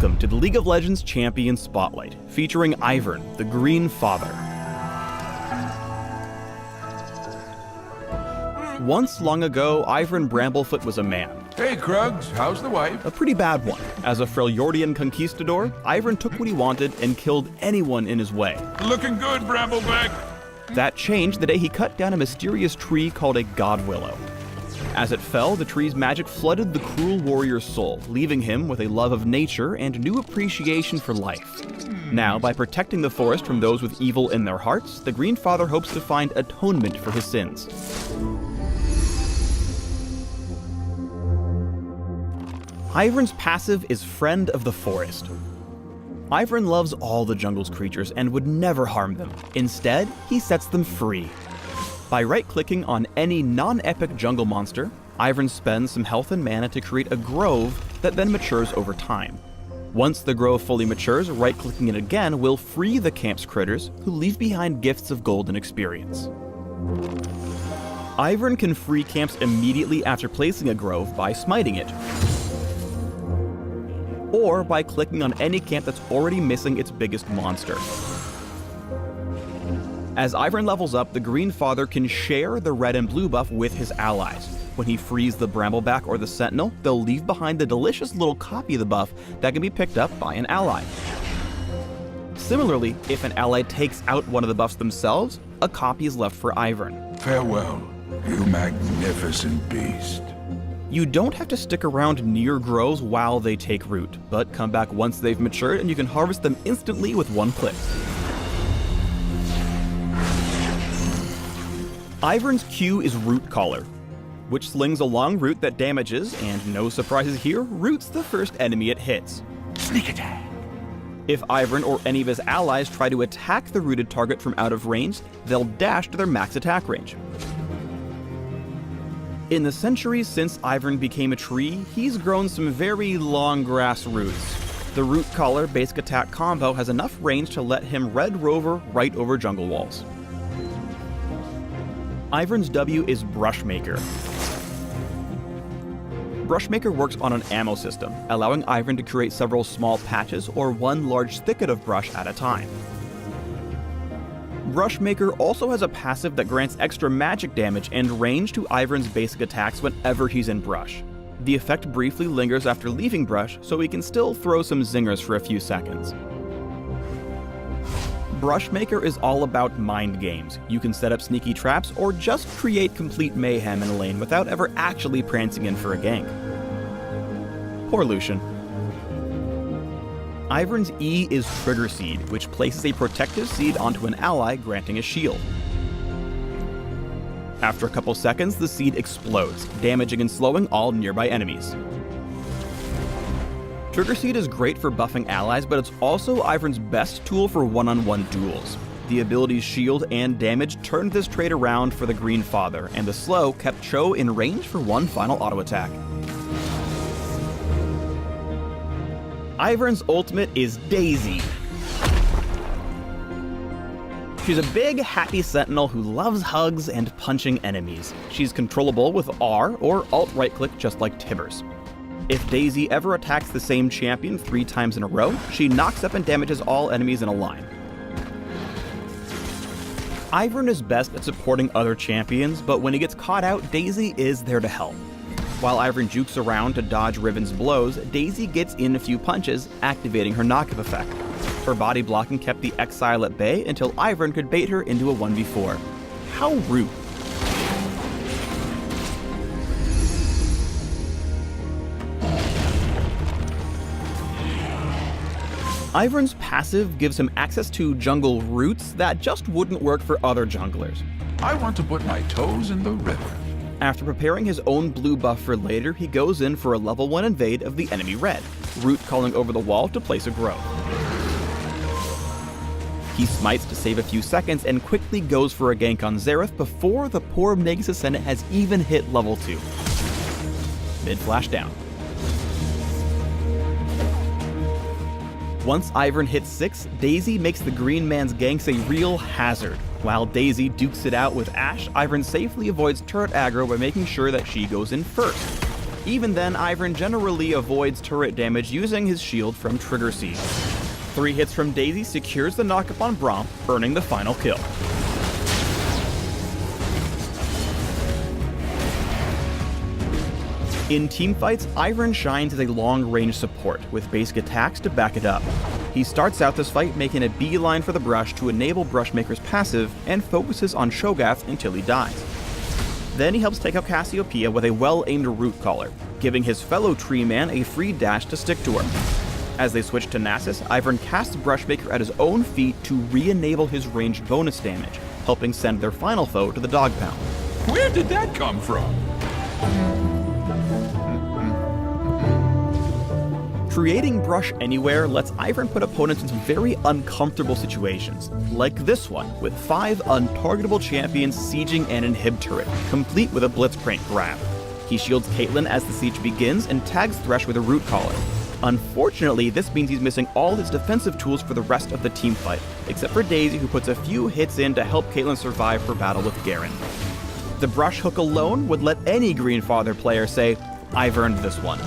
Welcome to the League of Legends Champion Spotlight, featuring Ivern, the Green Father. Once long ago, Ivern Bramblefoot was a man. Hey, Krugs, how's the wife? A pretty bad one. As a Freljordian conquistador, Ivern took what he wanted and killed anyone in his way. Looking good, Brambleback. That changed the day he cut down a mysterious tree called a God Willow. As it fell, the tree's magic flooded the cruel warrior's soul, leaving him with a love of nature and new appreciation for life. Now, by protecting the forest from those with evil in their hearts, the Green Father hopes to find atonement for his sins. Ivern's passive is Friend of the Forest. Ivern loves all the jungle's creatures and would never harm them. Instead, he sets them free. By right-clicking on any non-epic jungle monster, Ivern spends some health and mana to create a grove that then matures over time. Once the grove fully matures, right-clicking it again will free the camp's critters, who leave behind gifts of gold and experience. Ivern can free camps immediately after placing a grove by smiting it, or by clicking on any camp that's already missing its biggest monster. As Ivern levels up, the Green Father can share the red and blue buff with his allies. When he frees the Brambleback or the Sentinel, they'll leave behind the delicious little copy of the buff that can be picked up by an ally. Similarly, if an ally takes out one of the buffs themselves, a copy is left for Ivern. Farewell, you magnificent beast. You don't have to stick around near groves while they take root, but come back once they've matured and you can harvest them instantly with one click. Ivern's Q is Root Collar, which slings a long root that damages, and no surprises here, roots the first enemy it hits. Sneak attack. If Ivern or any of his allies try to attack the rooted target from out of range, they'll dash to their max attack range. In the centuries since Ivern became a tree, he's grown some very long grass roots. The Root Collar basic attack combo has enough range to let him Red Rover right over jungle walls. Ivern's W is Brushmaker. Brushmaker works on an ammo system, allowing Ivern to create several small patches or one large thicket of brush at a time. Brushmaker also has a passive that grants extra magic damage and range to Ivern's basic attacks whenever he's in brush. The effect briefly lingers after leaving brush, so he can still throw some zingers for a few seconds. Brushmaker is all about mind games. You can set up sneaky traps or just create complete mayhem in a lane without ever actually prancing in for a gank. Poor Lucian. Ivern's E is Trigger Seed, which places a protective seed onto an ally, granting a shield. After a couple seconds, the seed explodes, damaging and slowing all nearby enemies. Trigger Seed is great for buffing allies, but it's also Ivern's best tool for one-on-one duels. The abilities Shield and Damage turned this trait around for the Green Father, and the slow kept Cho in range for one final auto attack. Ivern's ultimate is Daisy. She's a big, happy sentinel who loves hugs and punching enemies. She's controllable with R or Alt right-click just like Tibbers. If Daisy ever attacks the same champion 3 times in a row, she knocks up and damages all enemies in a line. Ivern is best at supporting other champions, but when he gets caught out, Daisy is there to help. While Ivern jukes around to dodge Riven's blows, Daisy gets in a few punches, activating her knockup effect. Her body blocking kept the Exile at bay until Ivern could bait her into a 1v4. How rude. Ivern's passive gives him access to jungle roots that just wouldn't work for other junglers. I want to put my toes in the river. After preparing his own blue buff for later, he goes in for a level 1 invade of the enemy red, root calling over the wall to place a grove. He smites to save a few seconds and quickly goes for a gank on Xerath before the poor Megas Ascendant has even hit level 2. Mid flash down. Once Ivern hits 6, Daisy makes the green man's ganks a real hazard. While Daisy dukes it out with Ashe, Ivern safely avoids turret aggro by making sure that she goes in first. Even then, Ivern generally avoids turret damage using his shield from Trigger Siege. 3 hits from Daisy secures the knockup on Braum, earning the final kill. In teamfights, Ivern shines as a long-range support, with basic attacks to back it up. He starts out this fight making a beeline for the brush to enable Brushmaker's passive, and focuses on Sho'gath until he dies. Then he helps take out Cassiopeia with a well-aimed Root Collar, giving his fellow Tree Man a free dash to stick to her. As they switch to Nasus, Ivern casts Brushmaker at his own feet to re-enable his ranged bonus damage, helping send their final foe to the Dog Pound. Where did that come from? Creating Brush Anywhere lets Ivern put opponents in some very uncomfortable situations, like this one, with 5 untargetable champions sieging an inhib turret, complete with a Blitzcrank grab. He shields Caitlyn as the siege begins and tags Thresh with a Root Collar. Unfortunately, this means he's missing all his defensive tools for the rest of the teamfight, except for Daisy, who puts a few hits in to help Caitlyn survive her battle with Garen. The Brush Hook alone would let any Greenfather player say, "I've earned this one."